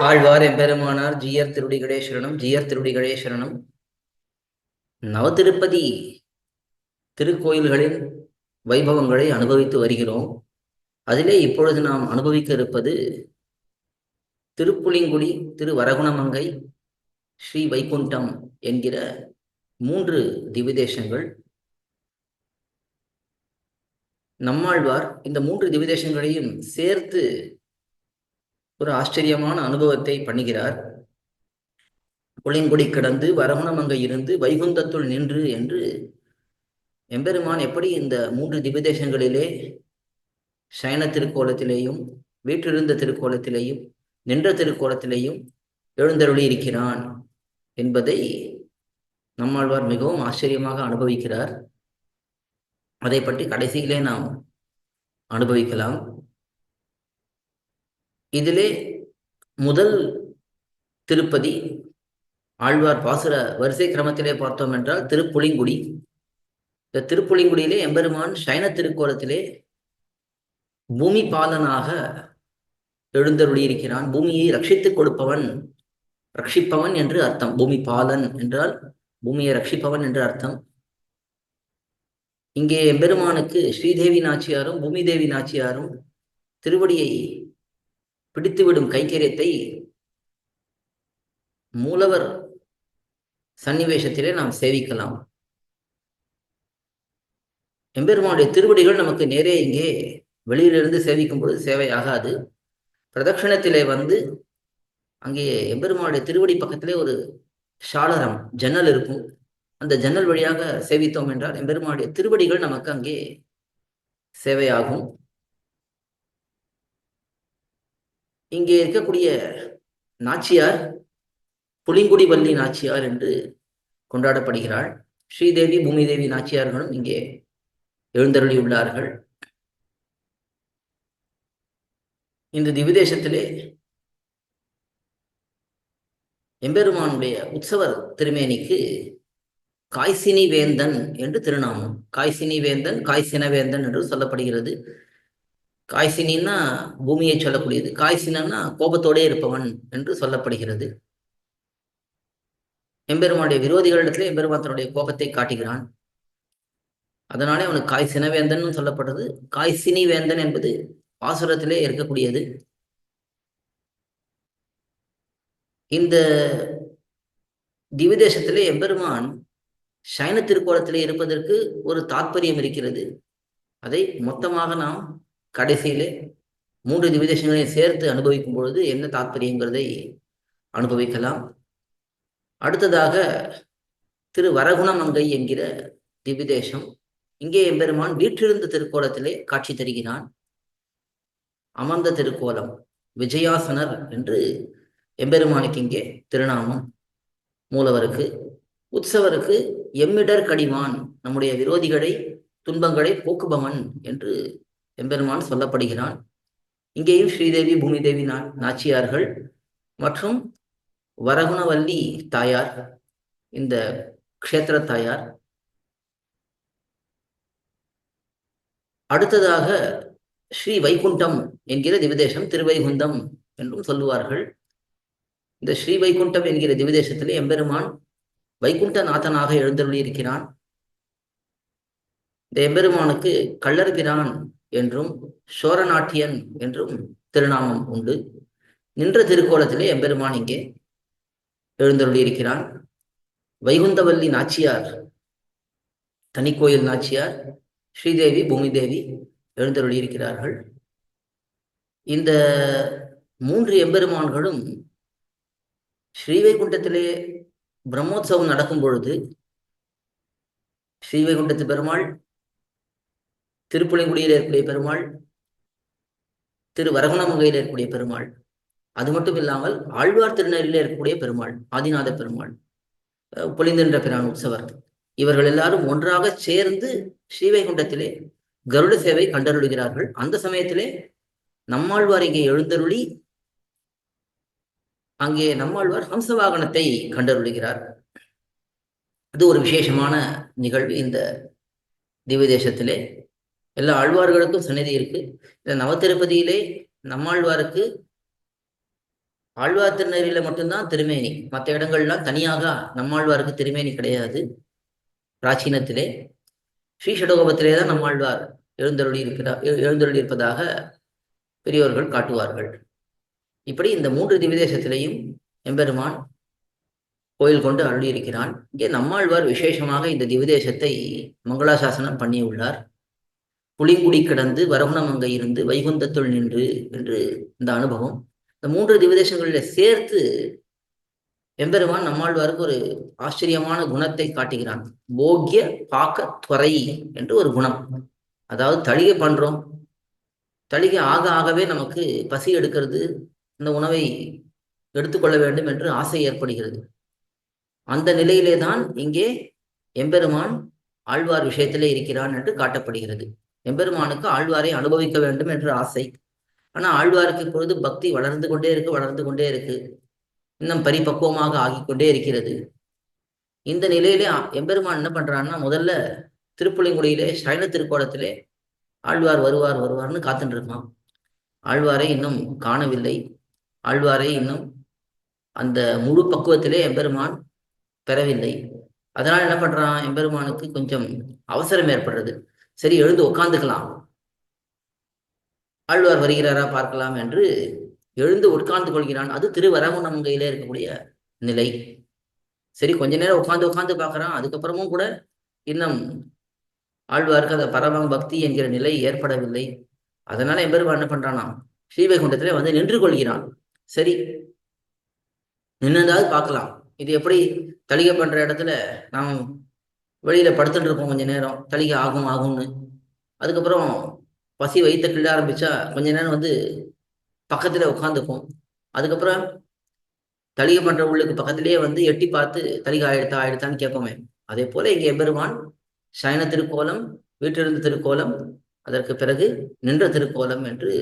ஆழ்வார் எம்பெருமானார் ஜீயர் திருடிகளே சரணம். ஜீயர் திருடிகளே சரணம். நவதிருப்பதி திருக்கோயில்களின் வைபவங்களை அனுபவித்து வருகிறோம். அதிலே இப்பொழுது நாம் அனுபவிக்க இருப்பது திருப்புலிங்குடி, திருவரகுணமங்கை, ஸ்ரீ வைகுண்டம் என்கிற 3 திவ்யதேசங்கள். நம்மாழ்வார் இந்த 3 திவ்யதேசங்களையும் சேர்த்து ஒரு ஆச்சரியமான அனுபவத்தை பண்ணுகிறார். புளிங்குடி கிடந்து வரகுணமங்கை இருந்து வைகுந்தத்துள் நின்று என்று எம்பெருமான் எப்படி இந்த 3 திவ்யதேசங்களிலே சயன திருக்கோலத்திலேயும், வீற்றிருந்த திருக்கோலத்திலேயும், நின்ற திருக்கோலத்திலேயும் எழுந்தருளி இருக்கிறான் என்பதை நம்மாழ்வார் மிகவும் ஆச்சரியமாக அனுபவிக்கிறார். அதை பற்றி கடைசியிலே நாம் அனுபவிக்கலாம். இதிலே முதல் திருப்பதி ஆழ்வார் பாசுர வரிசை கிரமத்திலே பார்த்தோம் என்றால் திருப்புலிங்குடி. இந்த திருப்புலிங்குடியிலே எம்பெருமான் சயன திருக்கோலத்திலே பூமி பாலனாக எழுந்தருளி இருக்கிறான். பூமியை ரட்சித்துக் கொடுப்பவன், ரட்சிப்பவன் என்று அர்த்தம். பூமி பாலன் என்றால் பூமியை ரட்சிப்பவன் என்று அர்த்தம். இங்கே எம்பெருமானுக்கு ஸ்ரீதேவி நாச்சியாரும் பூமி தேவி நாச்சியாரும் திருவடியை பிடித்துவிடும் கைங்கரியத்தை மூலவர் சன்னிவேஷத்திலே நாம் சேவிக்கலாம். எம்பெருமானுடைய திருவடிகள் நமக்கு நேரே இங்கே வெளியிலிருந்து சேவிக்கும் பொழுது சேவையாகாது. பிரதட்சணத்திலே வந்து அங்கே எம்பெருமானுடைய திருவடி பக்கத்திலே ஒரு சாளரம், ஜன்னல் இருக்கும். அந்த ஜன்னல் வழியாக சேவித்தோம் என்றால் எம்பெருமானுடைய திருவடிகள் நமக்கு அங்கே சேவையாகும். இங்கே இருக்கக்கூடிய நாச்சியார் புலிங்குடி வள்ளி நாச்சியார் என்று கொண்டாடப்படுகிறாள். ஸ்ரீதேவி பூமி தேவி நாச்சியார்களும் இங்கே எழுந்தருளியுள்ளார்கள். இந்த திவ்யதேசத்திலே எம்பெருமானுடைய உற்சவர் திருமேனிக்கு காய்சினி வேந்தன் என்று திருநாமம். காய்சினி வேந்தன், காய்சின வேந்தன் என்று சொல்லப்படுகிறது. காய்சினா பூமியை சொல்லக்கூடியது, காய்சினா கோபத்தோடே இருப்பவன் என்று சொல்லப்படுகிறது. எம்பெருமானுடைய விரோதிகளிடத்திலே எம்பெருமான் தன்னுடைய கோபத்தை காட்டுகிறான். அதனாலே அவனுக்கு காய்சின வேந்தன் சொல்லப்படுறது. காய்சினி வேந்தன் என்பது பாசுரத்திலே இருக்கக்கூடியது. இந்த திவ்யதேசத்திலே எம்பெருமான் சயன திருக்கோலத்திலே இருப்பதற்கு ஒரு தாற்பயம் இருக்கிறது. அதை மொத்தமாக நாம் கடைசியிலே 3 திவ்யதேசங்களையும் சேர்த்து அனுபவிக்கும் பொழுது என்ன தாற்பயங்கிறதை அனுபவிக்கலாம். அடுத்ததாக திருவரகுணமங்கை என்கிற திவ்யதேசம். இங்கே எம்பெருமான் வீற்றிருந்த திருக்கோலத்திலே காட்சி தருகிறான். அமர்ந்த திருக்கோலம், விஜயாசனர் என்று எம்பெருமானுக்கு இங்கே திருநாமம் மூலவருக்கு. உற்சவருக்கு எம்மிடர் கடிவான், நம்முடைய விரோதிகளை துன்பங்களை போக்குபவன் என்று எம்பெருமான் சொல்லப்படுகிறான். இங்கேயும் ஸ்ரீதேவி பூமி தேவி நாச்சியார்கள் மற்றும் வரகுணவல்லி தாயார், இந்த க்ஷேத்திர தாயார். அடுத்ததாக ஸ்ரீ வைகுண்டம் என்கிற திவ்யதேசம், திருவைகுந்தம் என்றும் சொல்லுவார்கள். இந்த ஸ்ரீ வைகுண்டம் என்கிற திவ்யதேசத்திலே எம்பெருமான் வைகுண்டநாதனாக எழுந்தருளி இருக்கிறான். இந்த எம்பெருமானுக்கு கள்ளர் பிரான் என்றும் சோரநாட்டியன் என்றும் திருநாமம் உண்டு. நின்ற திருக்கோலத்திலே எம்பெருமான் இங்கே எழுந்தருளி இருக்கிறான். வைகுந்தவல்லி நாச்சியார், தனிக்கோயில் நாச்சியார், ஸ்ரீதேவி பூமி தேவி எழுந்தருளி இருக்கிறார்கள். இந்த 3 எம்பெருமான்களும் ஸ்ரீவைகுண்டத்திலே பிரம்மோற்சவம் நடக்கும் பொழுது ஸ்ரீவைகுண்டத்து பெருமாள், திருப்புலிங்குடியில் இருக்கக்கூடிய பெருமாள், திருவரகுணமங்கையில் இருக்கக்கூடிய பெருமாள், அது மட்டும் இல்லாமல் ஆழ்வார் திருநெறியில் இருக்கக்கூடிய பெருமாள், ஆதிநாத பெருமாள், பொலிந்தின்ற பிரான் உற்சவர், இவர்கள் எல்லாரும் ஒன்றாக சேர்ந்து ஸ்ரீவைகுண்டத்திலே கருட சேவை கண்டருளுகிறார்கள். அந்த சமயத்திலே நம்மாழ்வார் இங்கே எழுந்தருளி அங்கே நம்மாழ்வார் ஹம்சவாகனத்தை கண்டருளுகிறார். அது ஒரு விசேஷமான நிகழ்வு. இந்த திவ்யதேசத்திலே எல்லா ஆழ்வார்களுக்கும் சந்நிதி இருக்கு. இந்த நவத்திருப்பதியிலே நம்மாழ்வாருக்கு ஆழ்வார் திருநெறியில மட்டும்தான் திருமேனி, மற்ற இடங்கள்லாம் தனியாக நம்மாழ்வாருக்கு திருமேனி கிடையாது. பிராச்சீனத்திலே ஸ்ரீஷடகோபத்திலே தான் நம்மாழ்வார் எழுந்தருளி இருப்பதாக பெரியோர்கள் காட்டுவார்கள். இப்படி இந்த 3 திவ்யதேசத்திலேயும் எம்பெருமான் கோயில் கொண்டு அருளியிருக்கிறான். இங்கே நம்மாழ்வார் விசேஷமாக இந்த திவ்யதேசத்தை மங்களாசாசனம் பண்ணியுள்ளார். புலிங்குடி கிடந்து வரகுணமங்கை இருந்து வைகுந்தத்துள் நின்று என்று இந்த அனுபவம். இந்த 3 திவ்யதேசங்களில சேர்த்து எம்பெருமான் நம்மாழ்வாருக்கு ஒரு ஆச்சரியமான குணத்தை காட்டுகிறான். போக்கிய பாக்க துறை என்று ஒரு குணம். அதாவது தளிகை பண்றோம், தளிகை ஆக ஆகவே நமக்கு பசி எடுக்கிறது, இந்த உணவை எடுத்துக்கொள்ள வேண்டும் என்று ஆசை ஏற்படுகிறது. அந்த நிலையிலே தான் இங்கே எம்பெருமான் ஆழ்வார் விஷயத்திலே இருக்கிறான் என்று காட்டப்படுகிறது. எம்பெருமானுக்கு ஆழ்வாரை அனுபவிக்க வேண்டும் என்று ஆசை. ஆனா ஆழ்வாருக்கு இப்பொழுது பக்தி வளர்ந்து கொண்டே இருக்கு, இன்னும் பரிபக்குவமாக ஆகிக்கொண்டே இருக்கிறது. இந்த நிலையிலே எம்பெருமான் என்ன பண்றான்னா, முதல்ல திருப்புலிங்குடியிலே சைன திருக்கோலத்திலே ஆழ்வார் வருவார்னு காத்துட்டு இருக்கான். ஆழ்வாரை இன்னும் காணவில்லை. ஆழ்வாரை இன்னும் அந்த முழு பக்குவத்திலே எம்பெருமான் பெறவில்லை. அதனால் என்ன பண்றான், எம்பெருமானுக்கு கொஞ்சம் அவசரம் ஏற்படுறது. சரி, எழுந்து உட்கார்ந்துக்கலாம், ஆழ்வார் வருகிறாரா பார்க்கலாம் என்று எழுந்து உட்கார்ந்து கொள்கிறான். அது திருவரங்குணமங்கையிலே இருக்கக்கூடிய நிலை. சரி, கொஞ்ச நேரம் உட்கார்ந்து பார்க்கறான். அதுக்கப்புறமும் கூட இன்னும் ஆழ்வாருக்கு அந்த பரம பக்தி என்கிற நிலை ஏற்படவில்லை. அதனால எம்பெருமான் என்ன பண்றானா, ஸ்ரீவைகுண்டத்திலே வந்து நின்று கொள்கிறான். சரி, நின்றுதாவது பார்க்கலாம். இது எப்படி, தளிகை பண்ற இடத்துல நாம் வெளியில படுத்துட்டு இருப்போம் கொஞ்ச நேரம், தளிகை ஆகும்னு. அதுக்கப்புறம் பசி வயிற்ற கிள்ள ஆரம்பிச்சா கொஞ்ச நேரம் வந்து பக்கத்துல உட்காந்துப்போம். அதுக்கப்புறம் தளிகை பண்ற உள்ளுக்கு பக்கத்திலேயே வந்து எட்டி பார்த்து தளிகை ஆயிடுத்தான்னு கேட்போமே. அதே போல இங்கே எம்பெருமான் சயன திருக்கோலம், வீட்டிலிருந்த திருக்கோலம், அதற்கு பிறகு நின்ற திருக்கோலம் என்று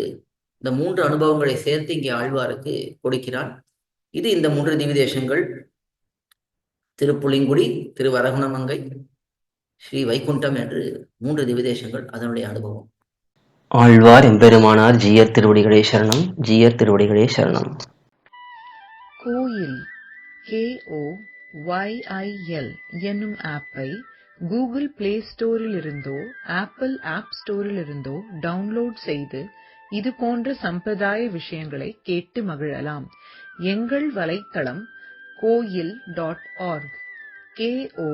இந்த 3 அனுபவங்களை சேர்த்து இங்கே ஆழ்வாருக்கு கொடுக்கிறான். இது இந்த 3 திவ்யதேசங்கள்: திருப்புலிங்குடி, திருவரகுணமங்கை, ஸ்ரீ வைகுண்டம் என்று 3 திவ்யதேசங்கள், அதனுடைய அனுபவம். ஆழ்வார் எம்பெருமானார் ஜீயர் திருவடிகளே சரணம். ஜீயர் திருவடிகளே சரணம். கோயில் KOYIL என்னும் ஆப்பை கூகுள் பிளே ஸ்டோரிலிருந்தோ ஆப்பிள் ஆப் ஸ்டோரிலிருந்தோ டவுன்லோட் செய்து இது போன்ற சம்பிரதாய விஷயங்களை கேட்டு மகிழலாம். எங்கள் வலைத்தளம் koil.org, KOYIL.org.